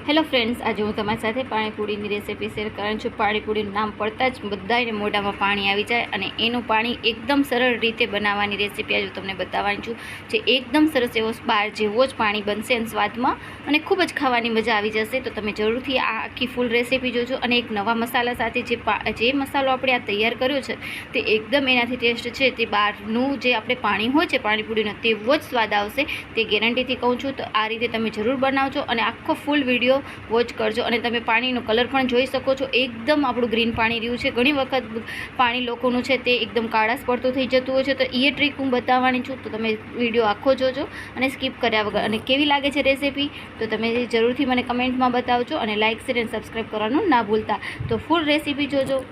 Hello friends, આજે હું તમારી સાથે પાણીપુરીની રેસીપી શેર કરવાની છું. પાણીપુરીનું નામ પડતાં જ બધાને મોઢામાં પાણી આવી જાય અને એનું પાણી એકદમ સરળ રીતે બનાવવાની રેસીપી આજે તમને બતાવવાની છું, જે એકદમ સરસ એવો બહાર જેવો જ પાણી બનશે અને સ્વાદમાં અને ખૂબ જ ખાવાની મજા આવી જશે. તો તમે જરૂરથી આ આખી ફૂલ રેસીપી જોજો. અને એક નવા મસાલા સાથે જે મસાલો આપણે આ તૈયાર કર્યો છે તે એકદમ એનાથી ટેસ્ટ છે તે બહારનું જે આપણે પાણી હોય છે પાણીપુરીનો તેવો જ સ્વાદ આવશે, તે ગેરંટીથી કહું છું. તો આ રીતે તમે જરૂર બનાવજો અને આખો ફૂલ વિડીયો વોચ કરજો. અને તમે પાણીનો કલર પણ જોઈ શકો છો, એકદમ આપણું ગ્રીન પાણી રહ્યું છે. ઘણી વખત પાણી લોકોનું છે તે એકદમ કાળાશ પડતું થઈ જતું હોય છે, તો એ ટ્રીક હું બતાવવાની છું. તો તમે વિડીયો આખો જોજો અને સ્કીપ કર્યા વગર. અને કેવી લાગે છે રેસીપી તો તમે જરૂરથી મને કમેન્ટમાં બતાવજો અને લાઇક શેર અને સબસ્ક્રાઈબ કરવાનું ના ભૂલતા. તો ફૂલ રેસીપી જોજો.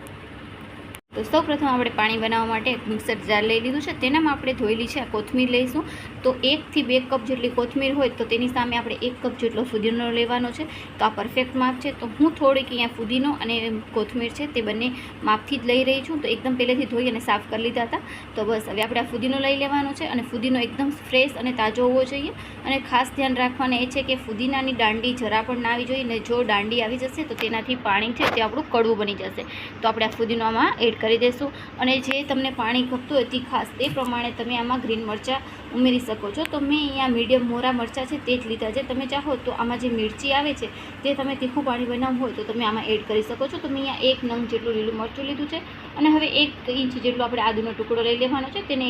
તો સૌપ્રથમ આપણે પાણી બનાવવા માટે એક મિક્સર જાર લઈ લીધું છે, તેનામાં આપણે ધોયેલી છે કોથમીર લઈશું. તો 1 થી 2 કપ જેટલી કોથમીર હોય તો તેની સામે આપણે 1 કપ જેટલો ફુદીનો લેવાનો છે. તો આ પરફેક્ટ માપ છે. તો હું થોડીક અહીંયા ફુદીનો અને કોથમીર છે તે બંને માપથી જ લઈ રહી છું. તો એકદમ પહેલેથી ધોઈ અને સાફ કરી લીધા હતા. તો બસ હવે આપણે આ ફુદીનો લઈ લેવાનો છે અને ફુદીનો એકદમ ફ્રેશ અને તાજો હોવો જોઈએ. અને ખાસ ધ્યાન રાખવાનું એ છે કે ફુદીનાની દાંડી જરા પણ ના આવી જોઈએ, ને જો દાંડી આવી જશે તો તેનાથી પાણી છે તે આપણું કડવું બની જશે. તો આપણે આ ફુદીનો આમાં એડ કરી દઈશું. અને જે તમને પાણી ખપતું હોય તીખાશ તે પ્રમાણે તમે આમાં ગ્રીન મરચાં ઉમેરી શકો છો. તો મેં અહીંયા મીડિયમ મોરા મરચાં છે તે જ લીધા છે. તમે ચાહો તો આમાં જે મિરચી આવે છે તે તમે તીખું પાણી બનાવવું હોય તો તમે આમાં એડ કરી શકો છો. તો મેં અહીંયા 1 નંગ જેટલું લીલું મરચું લીધું છે. અને હવે 1 ઇંચ જેટલો આપણે આદુનો ટુકડો લઈ લેવાનો છે. તેને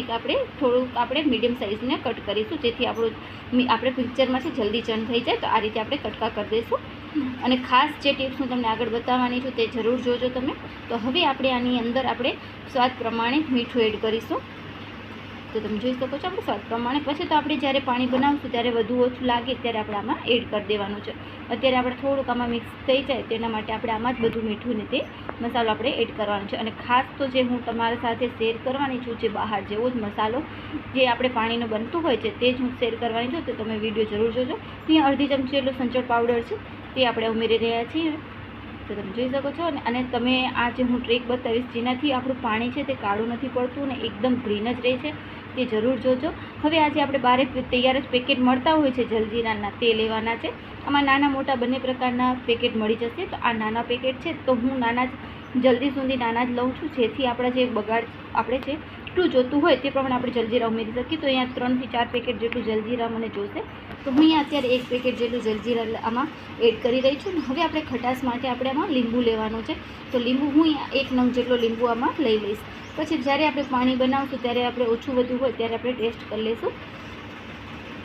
થોડુંક આપણે મીડિયમ સાઇઝને કટ કરીશું, જેથી આપણે પિક્ચરમાં છે જલ્દી ચર્ન થઈ જાય. તો આ રીતે આપણે કટકા કરી દઈશું. અને ખાસ જે ટિપ્સ હું તમને આગળ બતાવવાની છું તે જરૂર જોજો તમે. તો હવે આપણે આની અંદર આપણે સ્વાદ પ્રમાણે મીઠું એડ કરીશું. તો તમે જોઈ શકો છો આપણે સ્વાદ પ્રમાણે. પછી તો આપણે જ્યારે પાણી બનાવશું ત્યારે વધુ ઓછું લાગે ત્યારે આપણે આમાં એડ કરી દેવાનું છે. અત્યારે આપણે થોડુંક આમાં મિક્સ થઈ જાય તેના માટે આપણે આમાં જ બધું મીઠું ને તે મસાલો આપણે એડ કરવાનો છે. અને ખાસ તો જે હું તમારા સાથે શેર કરવાની છું, જે બહાર જેવો જ મસાલો જે આપણે પાણીનો બનતું હોય છે તે જ હું શેર કરવાની છું. તો તમે વિડીયો જરૂર જોજો. અહીંયા અડધી ચમચી જેટલો સંચળ પાવડર છે તે આપણે ઉમેરી રહ્યા છીએ. તો તમે જોઈ શકો છો. અને તમે આ જે હું ટ્રીક બતાવીશ જેનાથી આપણું પાણી છે તે કાળું નથી પડતું અને એકદમ ગ્રીન જ રહે છે, તે જરૂર જોજો. હવે આજે આપણે બારે તૈયાર જ પેકેટ મળતા હોય છે જલજીરાના, તે લેવાના છે. આમાં નાના મોટા બંને પ્રકારના પેકેટ મળી જશે. તો આ નાના પેકેટ છે તો હું જલ્દી સુધી નાના જ લઉં છું, જેથી આપણા જે બગાડ આપણે જે એટલું જોતું હોય તે પ્રમાણે આપણે જલજીરા ઉમેરી શકીએ. તો અહીંયા 3 થી 4 પેકેટ જેટલું જલજીરા મને જોશે. તો હું અહીંયા અત્યારે 1 પેકેટ જેટલું જલજીરા આમાં એડ કરી રહી છું. હવે આપણે ખટાશ માટે આપણે આમાં લીંબુ લેવાનું છે. તો લીંબુ હું અહીંયા 1 નંગ જેટલો લીંબુ આમાં લઈ લઈશ. પછી જ્યારે આપણે પાણી બનાવશું ત્યારે આપણે ઓછું વધુ હોય ત્યારે આપણે ટેસ્ટ કરી લઈશું.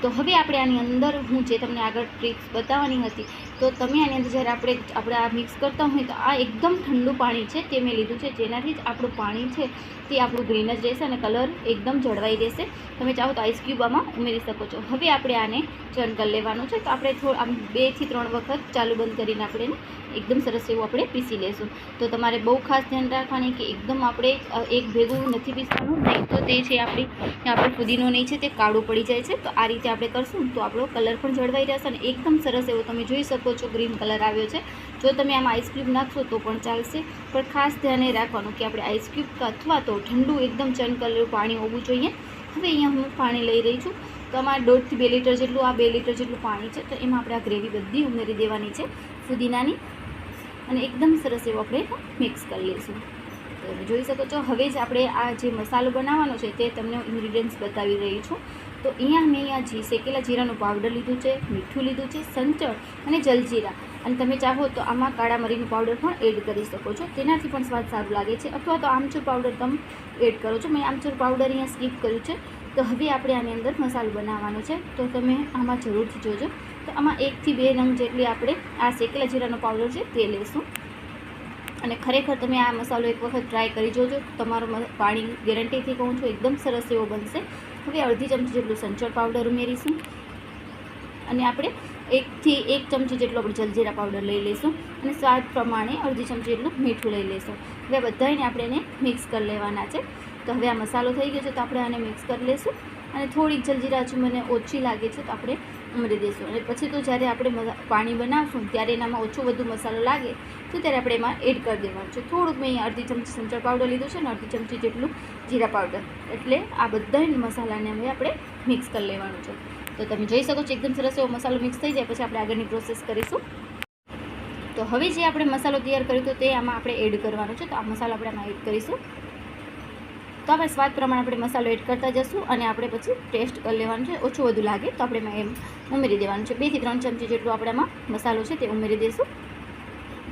તો હવે આપણે આની અંદર હું જે તમને આગળ ટ્રીક્સ બતાવવાની હતી, તો તમે આની અંદર જ્યારે આપણે આ મિક્સ કરતા હોય તો આ એકદમ ઠંડુ પાણી છે તે મેં લીધું છે, જેનાથી જ આપણું પાણી છે તે આપણું ગ્રીન જ રહેશે અને કલર એકદમ જળવાઈ રહેશે. તમે ચાહો તો આઈસ ક્યુબ આમાં ઉમેરી શકો છો. હવે આપણે આને ચર્ન કરી લેવાનું છે. તો આપણે આમ 2 થી 3 વખત ચાલુ બંધ કરીને આપણે એકદમ સરસ એવું આપણે પીસી લેશું. તો તમારે બહુ ખાસ ધ્યાન રાખવાની કે એકદમ આપણે એક ભેગું નથી પીસવાનું, નહીં તો તે છે આપણે ફુદીનો નહીં છે તે કાળું પડી જાય છે. તો આ રીતે આપણે કરશું તો આપણો કલર પણ જળવાઈ રહેશે અને એકદમ સરસ એવો તમે જોઈ શકો છો ગ્રીન કલર આવ્યો છે. જો તમે આમાં આઈસ ક્યુબ નાખશો તો પણ ચાલશે, પણ ખાસ ધ્યાન એ રાખવાનું કે આપણે આઈસ ક્યુબ અથવા તો ઠંડુ એકદમ ચર્ન કરેલું પાણી હોવું જોઈએ. હવે અહીંયા હું પાણી લઈ રહી છું. તો આમાં 1.5 થી 2 લીટર જેટલું 2 લીટર જેટલું પાણી છે. તો એમાં આપણે આ ગ્રેવી બધી ઉમેરી દેવાની છે ફુદીનાની, અને એકદમ સરસ એવું આપણે મિક્સ કરી લઈશું. તો તમે જોઈ શકો છો. હવે જ આપણે આ જે મસાલો બનાવવાનો છે તે તમને ઇન્ગ્રીડિયન્ટ્સ બતાવી રહી છું. તો અહીંયા શેકેલા જીરાનું પાવડર લીધું છે, મીઠું લીધું છે, સંચળ અને જલજીરા. અને તમે ચાહો તો આમાં કાળા મરીનું પાવડર પણ એડ કરી શકો છો, તેનાથી પણ સ્વાદ સારું લાગે છે. અથવા તો આમચૂર પાવડર તમે એડ કરો છો. મેં આમચૂર પાવડર અહીંયા સ્કીપ કર્યું છે. તો હવે આપણે આની અંદર મસાલો બનાવવાનો છે, તો તમે આમાં જરૂરથી જોજો. તો આમાં 1 થી 2 નંગ જેટલી આપણે આ શેકેલા જીરાનો પાવડર છે તે લઈશું. અને ખરેખર તમે આ મસાલો એક વખત ટ્રાય કરી જોજો. તમારું પાણી ગેરંટીથી કહું છું એકદમ સરસ એવો બનશે. હવે અડધી ચમચી જેટલું સંચળ પાવડર ઉમેરીશું. અને આપણે 1 થી 1 ચમચી જેટલો આપણે જલજીરા પાવડર લઈ લઈશું. અને સ્વાદ પ્રમાણે અડધી ચમચી જેટલું મીઠું લઈ લઈશું. હવે બધાને આપણે એને મિક્સ કરી લેવાના છે. તો હવે આ મસાલો થઈ ગયો છે તો આપણે આને મિક્સ કરી લઈશું. અને થોડીક જલજીરા હજુ મને ઓછી લાગે છે તો આપણે ઉમેરી દઈશું. અને પછી તો જ્યારે આપણે પાણી બનાવશું ત્યારે એનામાં ઓછો વધુ મસાલો લાગે તો ત્યારે આપણે એમાં એડ કરી દેવાનું છે. થોડુંક મેં અહીંયા અડધી ચમચી સંચળ પાવડર લીધું છે અને અડધી ચમચી જેટલું જીરા પાવડર. એટલે આ બધા મસાલાને હવે આપણે મિક્સ કરી લેવાનું છે. તો તમે જોઈ શકો છો એકદમ સરસ એવો મસાલો મિક્સ થઈ જાય પછી આપણે આગળની પ્રોસેસ કરીશું. તો હવે જે આપણે મસાલો તૈયાર કર્યો હતો તે આમાં આપણે એડ કરવાનો છે. તો આ મસાલો આપણે આમાં એડ કરીશું. તો આપણે સ્વાદ પ્રમાણે આપણે મસાલો એડ કરતા જશું અને આપણે પછી ટેસ્ટ કરી લેવાનું છે. ઓછું વધુ લાગે તો આપણે એમ ઉમેરી દેવાનું છે. 2 થી 3 ચમચી જેટલું આપણે આમાં મસાલો છે તે ઉમેરી દઈશું.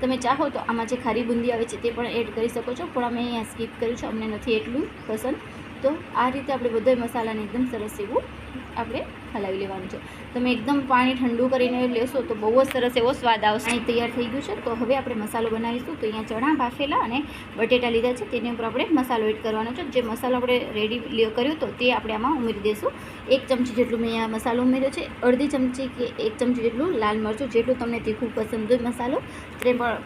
તમે ચાહો તો આમાં જે ખારી બુંદી આવે છે તે પણ એડ કરી શકો છો, પણ અમે અહીંયા સ્કીપ કર્યું છે, અમને નથી એટલું પસંદ. તો આ રીતે આપણે બધા મસાલાને એકદમ સરસ એવું આપણે હલાવી લેવાનું છે. તમે એકદમ પાણી ઠંડુ કરીને લેશો તો બહુ જ સરસ એવો સ્વાદ આવશે. અહીં તૈયાર થઈ ગયું છે. તો હવે આપણે મસાલો બનાવીશું. તો અહીંયા ચણા બાફેલા અને બટેટા લીધા છે, તેની ઉપર આપણે મસાલો એડ કરવાનો છે. જે મસાલો આપણે રેડી કર્યો હતો તે આપણે આમાં ઉમેરી દઈશું. 1 ચમચી જેટલું મેં અહીંયા મસાલો ઉમેર્યો છે. અડધી ચમચી કે 1 ચમચી જેટલું લાલ મરચું, જેટલું તમને તીખું પસંદ હોય મસાલો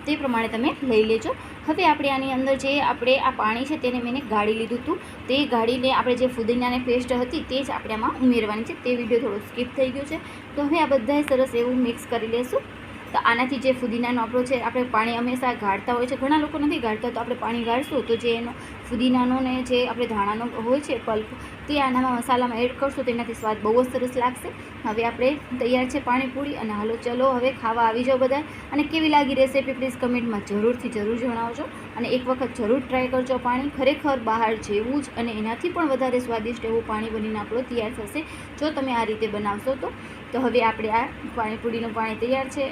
તે પ્રમાણે તમે લઈ લેજો. હવે આપણે આની અંદર જે આપણે આ પાણી છે તેને મેં ગાળી લીધું હતું. તે ગાળીને આપણે જે ફુદીનાની પેસ્ટ હતી તે જ આપણે આમાં ઉમેરવાની છે. તે વિડીયો થોડો સ્કીપ થઈ ગયો છે. તો હવે આ બધાએ સરસ એવું મિક્સ કરી લેશું. તો આનાથી જે ફુદીનાનો આપણો છે, આપણે પાણી હંમેશા ગાળતા હોય છે, ઘણા લોકો નથી ગાળતા, તો આપણે પાણી ગાળશું તો જે એનો ફુદીનાનો ને જે આપણે ધાણાનો હોય છે પલ્પ, તે આનામાં મસાલામાં એડ કરશું તો એનાથી સ્વાદ બહુ જ સરસ લાગશે. હવે આપણે તૈયાર છે પાણીપુરી અને હાલો ચલો હવે ખાવા આવી જાઓ બધા. અને કેવી લાગી રેસીપી પ્લીઝ કમેન્ટમાં જરૂરથી જરૂર જણાવજો અને એક વખત જરૂર ટ્રાય કરજો. પાણી ખરેખર બહાર જેવું જ અને એનાથી પણ વધારે સ્વાદિષ્ટ એવું પાણી બનીને આપણો તૈયાર થશે જો તમે આ રીતે બનાવશો તો. તો હવે આપણે આ પાણીપુરીનું પાણી તૈયાર છે.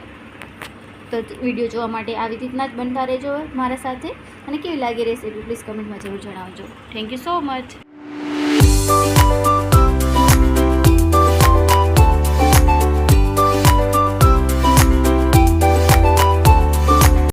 તો વિડીયો જોવા માટે આવી રીતના જ બનતા રહેજો મારા સાથે. અને કેવી લાગી રેસીપી પ્લીઝ કમેન્ટમાં જરૂર જણાવજો. Thank you so much.